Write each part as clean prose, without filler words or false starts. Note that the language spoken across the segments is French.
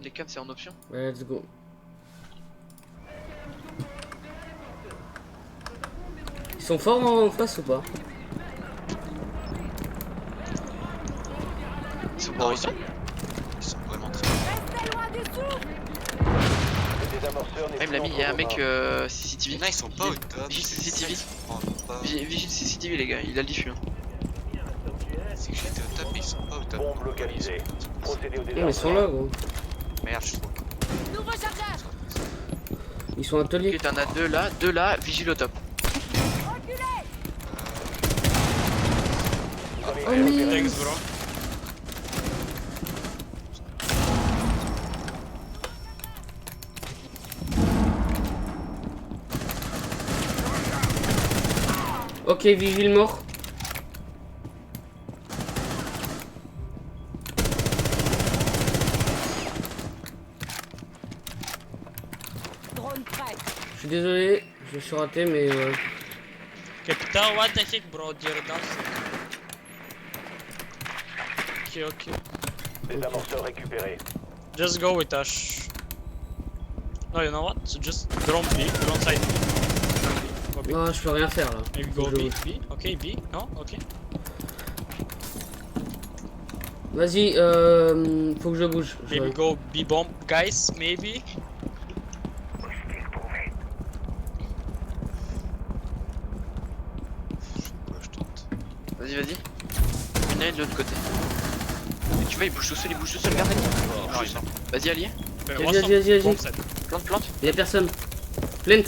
les cannes c'est en option. Ouais, let's go. Ils sont forts en face ou pas? Ils sont Non, pas ils autant. sont vraiment très Ah, il me l'a mis, il y a un mec CCTV. Il y en a, ils sont pas au top. Vigile CCTV. Pas... Vigile CCTV les gars, il a le diffus. Hein. C'est que j'étais au top, mais ils sont pas au top. Bombe localisée. Procédez au Non, mais ils désarmement. sont là, gros. Merde, je suis trop. Nouveau chargeur. Ils sont ateliers. Ok, t'en as deux là, vigile au top. Reculez. Vous avez Oh, été mais- repéré. Thanks, bro. Ok, vigile mort. Drone prêt. Je suis désolé, je suis raté, mais Capital, what the heck, bro? Dear dance. Ok. Désamorceur récupéré. Just go with Ash. No, you know what? So just drone B, drone side B. Go B. je peux rien faire là. Maybe go Je- B. B. Ok, B. No? Ok. Vas-y, faut que je bouge. Maybe go B bomb. Guys, maybe. Quoi, je tente. Vas-y, vas-y. Il y en a un de l'autre côté. Et tu vois, il bouge tout seul, regarde. Non, ils sont. Vas-y, allié. Vas-y. Bomb side. Plante. Y'a personne. Plant.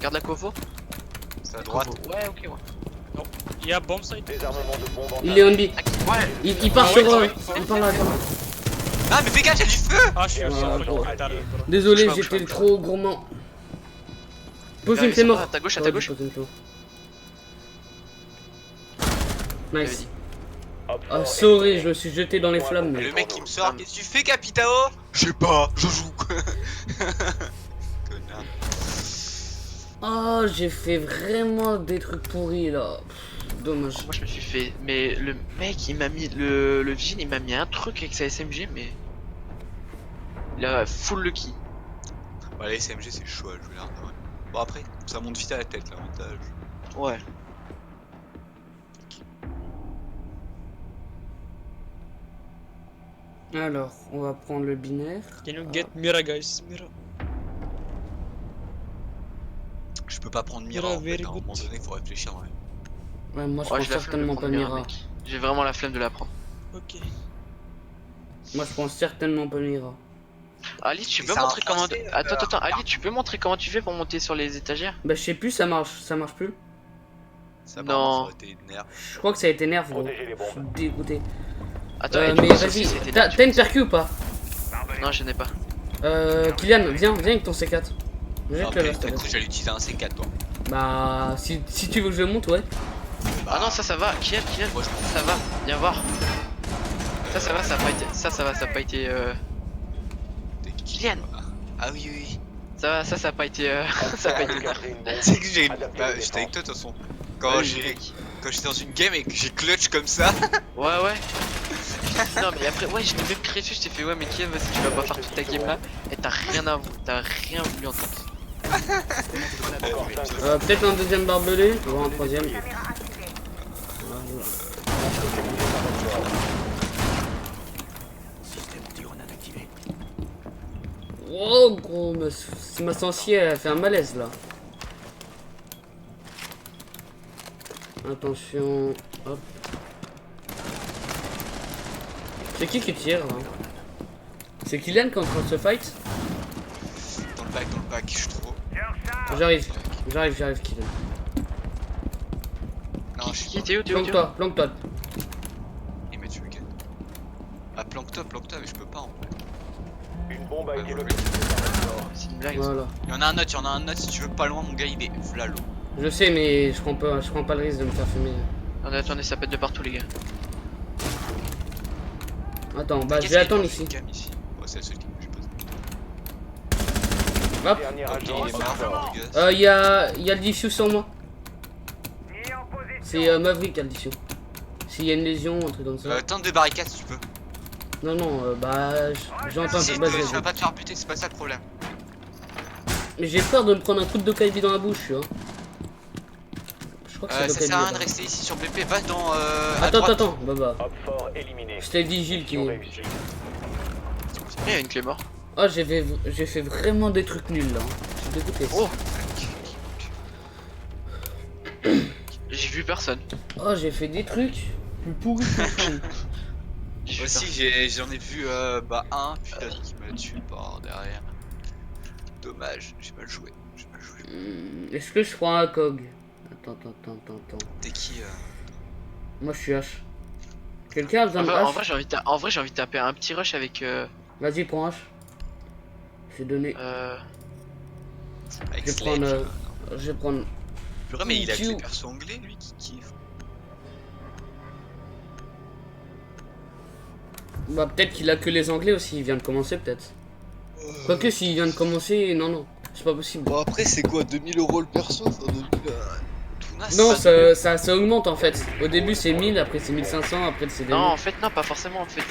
Garde la covo. C'est à droite. Ouais, ok, ouais. Il y a bomb side. Désarmement de bombe en Il est on B. Ouais. Il part Ah sur. ouais, ouais, il part là. Ah, mais fais gaffe, y'a du feu! Ah, je suis Ouais, fucking ouais. retardé, bro. Désolé, Bouge pas, j'étais trop gourmand. Pose une Derrière, clé mort. à ta gauche, à ta Ouais, gauche. pose une clé. Nice. Hop, Ah, fort sorry, éliminé. je me suis jeté dans les flammes. Et Mais... le mec qui me sort, qu'est-ce que tu fais, Capitao? Je sais pas, je joue. Connard. Oh, j'ai fait vraiment des trucs pourris là. Pff, dommage. Moi je me suis fait. Mais le mec il m'a mis. Le vigile il m'a mis un truc avec sa SMG, mais. Il a full lucky. Bah, la SMG, c'est chaud à jouer là. Ouais. Bon, après, ça monte vite à la tête, l'avantage. Ouais. Alors, on va prendre le binaire. Can you get Mira, guys? Mira. Je peux pas prendre Mira Mira, en fait, very à un moment good. donné, faut réfléchir. Ouais. Ouais, moi je Ouais, prends j'ai la flemme de certainement prendre pas Mira, Mira. mec. J'ai vraiment la flemme de la prendre. Ok. Moi je prends certainement pas Mira. Ali, tu Mais peux c'est montrer un comment. Français, Attends, Ali, tu peux montrer comment tu fais pour monter sur les étagères? Bah je sais plus, ça marche plus. Ça, Non. apparemment, ça aurait été nerf. Je crois que ça a été nerf gros. Protégez les Je suis bombes. dégoûté. Attends, Mais et tu penses vas-y, aussi, c'était t'as nerf, t'as une percu ou pas? Non, je n'ai pas. Kylian, viens avec ton C4. Jette le Après, reste. t'as cru que j'allais utiliser un C4, toi. Bah si tu veux que je le monte, ouais. Ah non, ça va. Kylian, Moi, je m'en ça va. Viens voir. Ça va, ça a pas été. Ça va, ça a pas été. Kylian, Ah oui, oui. ça a pas été. Ça a pas été. Gardez une bombe. C'est que j'ai. Adaptez Bah, les j'étais avec toi, défenses. de toute façon. Quand j'étais dans une game et que j'ai clutch comme ça. Ouais. Non, mais après, ouais, je l'ai même créé dessus. Je t'ai fait, ouais, mais Kylian, vas-y, tu vas pas faire toute ta game là. Et t'as rien voulu entendre. Encore cinq Peut-être un deuxième barbelé, ou un troisième. Oh gros, ma sensier elle a fait un malaise là. Attention, hop. C'est qui tire là? C'est Kylian qui est en train de se fight? Dans le bac, je suis trop. J'arrive Kylian. Non, je suis Qui pas. t'es où? Planque-toi. Il m'a tué, le gars. Ah, planque-toi, mais je peux pas en fait. Une bombe a été Ouais, localisée. C'est une blague. Voilà. Il y en a un autre, si tu veux pas loin, mon gars, il est vlalo. Je sais mais je prends pas le risque de me faire fumer. Attendez, ça pète de partout, les gars. Attends, bah je Qu'est-ce vais qu'il y a attendre dans ici. cette cam ici. Ouais, c'est la seule cam que j'ai posée. Hop. Dernier Ok, agent. il est mort, le gars. Y a le diffuse sur moi. C'est Maverick qui a le diffuse. S'il y a une lésion, un truc comme ça. Tente de barricade si tu peux. Non, non, bah, j'entends Si, que tu vas-y, vas pas te faire buter, c'est pas ça le problème. Mais j'ai peur de me prendre un coup de Dokaibi dans la bouche, tu vois. Je crois que c'est Ça Dokaibi. sert à rien de là-bas. rester ici sur BP, va dans. à Attends, droite. attends, Baba. Hop fort éliminé. Je t'ai dit Gilles qui. Mission réussie. Il y a une clé mort. Oh, j'ai fait vraiment des trucs nuls là. Je suis dégoûté. Oh. J'ai vu personne. Oh, j'ai fait des trucs plus pourris que personne. J'ai vu Aussi, personne. j'en ai vu bah un, puis l'autre qui m'a tué par derrière. Dommage, j'ai mal joué. J'ai mal joué. Est-ce que je prends un cog? Attends. T'es qui Moi, je suis H. Quelqu'un a besoin de En H? vrai, j'ai envie de taper un petit rush avec. Vas-y, prends H. C'est donné. Avec Je vais Sledge. prendre. Je vais prendre. Purée, mais il a que Q. les persos anglais, lui, qui kiffe. Bah, peut-être qu'il a que les anglais aussi. Il vient de commencer, peut-être. Quoique, s'il vient de commencer, non. C'est pas possible. Bon après c'est quoi 2000 € le perso, enfin 2000 Tuna, Non, c'est ça augmente en fait. Au début, c'est 1000, après, c'est 1500, après, c'est 2000. Non, en fait, non, pas forcément. En fait,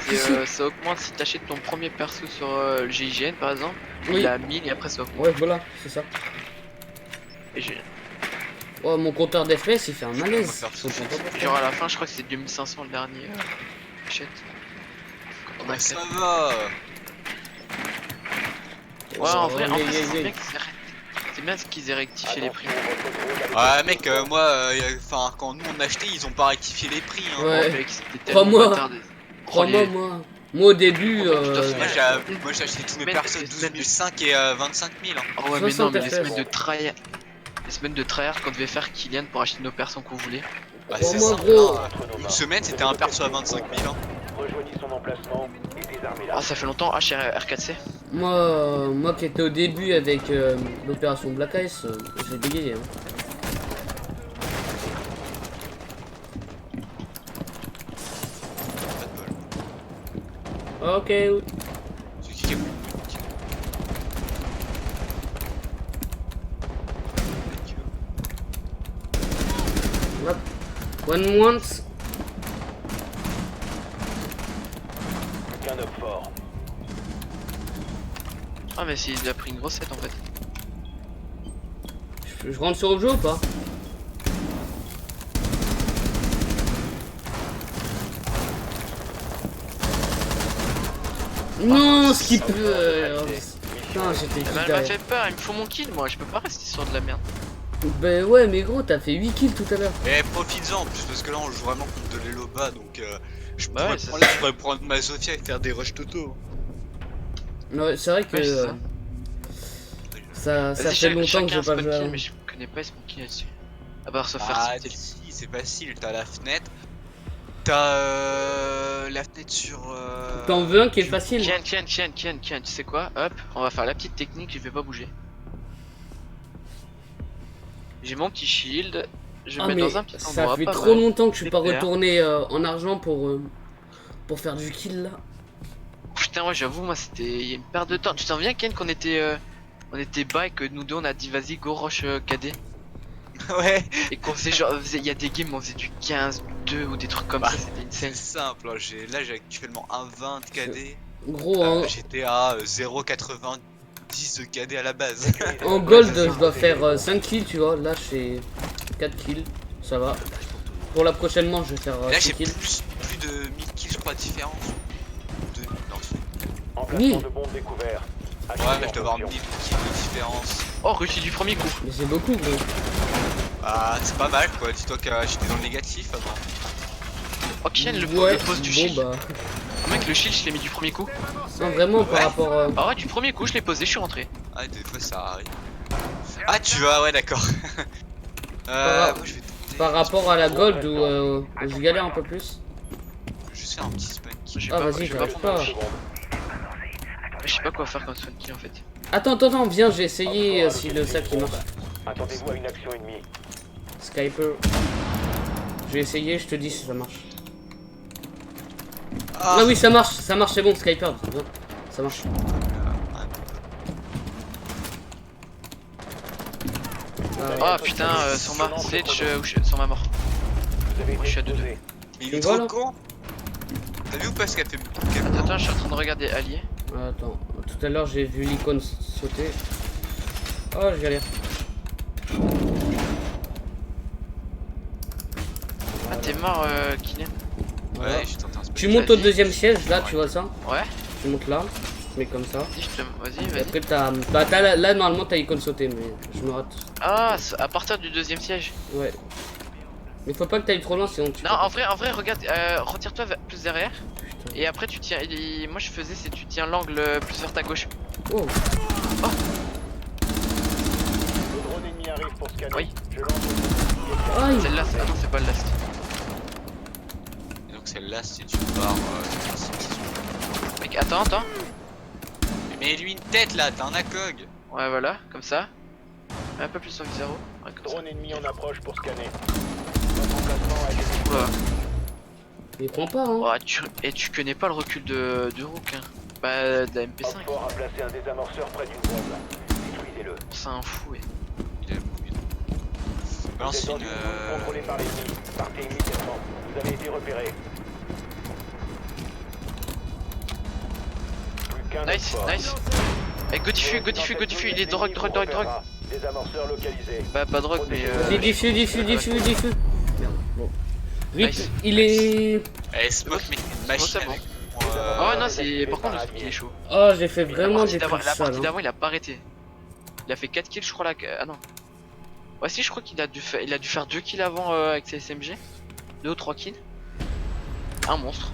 ça augmente si t'achètes ton premier perso sur le GIGN par exemple. Oui. Il a 1000 et après ça augmente. Ouais, voilà, c'est ça. Et j'ai- Oh, mon compteur d'FPS, il fait un malaise. On va faire Je comprends pas pourquoi. genre à la fin, je crois que c'est 2500 le dernier achète. Quand on a Bah, ça accès. va. Ouais, en vrai, yeah, c'est yeah. bien c'est bien qu'ils aient rectifié les prix. Attention, votre drone a Ouais, mec, moi, enfin, quand nous on achetait, ils ont pas rectifié les prix. Hein. Ouais. Mec, c'était Crois-moi. tellement bâtard. Crois-moi, moi au début, Moi, j'ai acheté tous mes Mais- persos mais- 12 500 et 25 000. Hein. Oh ouais, mais 60 non, mais les FPS. semaines de tryhard. Les semaines de tryhard qu'on devait faire Kylian pour acheter nos persos qu'on voulait. Bah, c'est Crois-moi, ça. gros. entre nos Une mains. semaine, c'était un perso à 25 000. Hein. Rejoignez son emplacement et désarmez-la. Ah, ça fait longtemps, HR4C. Moi qui étais au début avec l'opération Black Ice, j'ai bégayé. Hein. Pas de bol. Ok. C'est qui est bon. Hop. One once. Plus qu'un homme fort. Ah, mais il a pris une grosse tête en fait. Je rentre sur le jeu ou pas? Non, skip. Putain, j'étais juste Elle m'a derrière. fait peur, il me faut mon kill moi, je peux pas rester sur de la merde. Ben ouais, mais gros, t'as fait 8 kills tout à l'heure. Mais profites-en en plus, parce que là on joue vraiment contre de l'éloba, donc je Bah pourrais ouais, c'est prendre, là, je pourrais prendre ma Sophia et faire des rushs toto. Ouais, c'est vrai que Ouais, c'est ça. ça Vas-y, fait longtemps que chacun j'ai un pas spawn joué. kill, à- mais je connais pas ce kill là-dessus. À part se faire Ah sauter. si, c'est facile, t'as la fenêtre. T'as la fenêtre sur... T'en veux un qui est facile? Tiens, tu sais quoi? Hop, on va faire la petite technique, je vais pas bouger. J'ai mon petit shield, je vais Ah le mais mettre dans un petit ça endroit. fait pas trop mal. longtemps que je suis pas Super. retourné en argent pour faire du kill là. Putain, ouais, j'avoue, moi c'était une perte de temps. Tu t'en souviens, Ken, qu'on était bas et que nous deux on a dit vas-y, go rush KD? Ouais, Et qu'on faisait genre, il y a des games où on faisait du 15, 2 ou des trucs comme Bah, ça, c'était c'est insane. simple, hein, là j'ai actuellement un 20 de KD. Gros, J'étais à 0,90 de KD à la base. en gold je dois faire 5 kills, tu vois. Là je fais 4 kills, ça va. Pour la prochaine manche je vais faire Là 6 j'ai kills. plus de 1000 kills je crois de différence. De... Non, Emplacement 1000. de bombe découvert. ouais, Activez mais je dois avoir 1000 en kills de différence. Oh, réussi du premier coup. Mais c'est beaucoup gros. Ah, c'est pas mal quoi, dis-toi que j'étais dans le négatif avant. Oh, Ken, le pose du bon shield. bah. Mec, le shield, je l'ai mis du premier coup. Non vraiment par Ouais. rapport Ah ouais, du premier coup, je l'ai posé, je suis rentré. Ah, des fois ça arrive. Ah, tu vas, ouais, d'accord. Par- moi je vais tenter. par rapport à la gold où je galère un peu plus. Je vais juste faire un petit spawn kill. Je sais Ah pas, vas-y, je vais j'arrive prendre- pas. Je sais pas quoi faire comme spawn kill en fait. Attends, viens, j'ai essayé si le sac il marche. Attendez-vous à une action ennemie. Skyper. J'ai essayé, je te dis si ça marche. Ah, Ah oui, ça marche, c'est bon, Skyper. Viens, ça marche. Ah putain, sur ma sledge ou sur ma mort. Vous avez Moi, je suis été à deux. exposé. Mais il est Et trop voilà. con. T'as vu ou pas ce qu'a fait Attends, Attends, je suis en train de regarder allié. Attends, tout à l'heure j'ai vu l'icône sauter. Oh, je galère. Ah, t'es mort, Kylian. Voilà. Ouais, je suis en train de se Tu montes au Vas-y. deuxième siège, là, tu vois ça? Ouais, Tu montes là, mais comme ça. vas-y, Et vas-y. après, là, normalement, t'as l'icône sauter, mais je me rate. Ah, à partir du deuxième siège. Ouais. Mais faut pas que t'ailles trop loin, sinon tu. Non, en vrai, regarde, retire-toi plus derrière. Putain. Et après, tu tiens. Moi, je faisais, c'est tu tiens l'angle plus vers ta gauche. Oh. Le drone ennemi arrive pour scanner. Oui. Je lance Aïe. C'est le last. Ah non, c'est pas le last. Et donc celle-là, si tu pars. Mec, attends. Mais lui une tête là, t'as un ACOG. Ouais, voilà, comme ça. Un peu plus sur le 0. Ouais, comme ça. drone ennemi en approche pour scanner. Votre emplacement a été Oula. Il prend pas, hein. Ouais, tu connais pas le recul de Rook, hein. Bah, de la MP5. Fort a placé un désamorceur près d'une bombe. Détruisez-le. C'est un fou, ouais. Il est mouillé. Vous Balance êtes dans une. une zone contrôlée par l'ennemi. Partez immédiatement. Vous avez été repéré. Plus qu'un homme Nice, fort. nice. Eh, go diffus, il est drogue. Désamorceur localisé. Bah, pas drogue, mais. Dis diffus. Merde, bon. Rip, Nice. il est. Eh, smoke, mais une machine c'est bon. avec. Oh non, c'est. Par contre, le truc, il est chaud. Oh, j'ai fait La vraiment partie des d'avant, trucs la sales. partie Hein. d'avant, il a pas arrêté. Il a fait 4 kills, je crois là. Ah non. Ouais, si, je crois qu'il a dû faire 2 kills avant avec ses SMG. 2 ou 3 kills. Un monstre.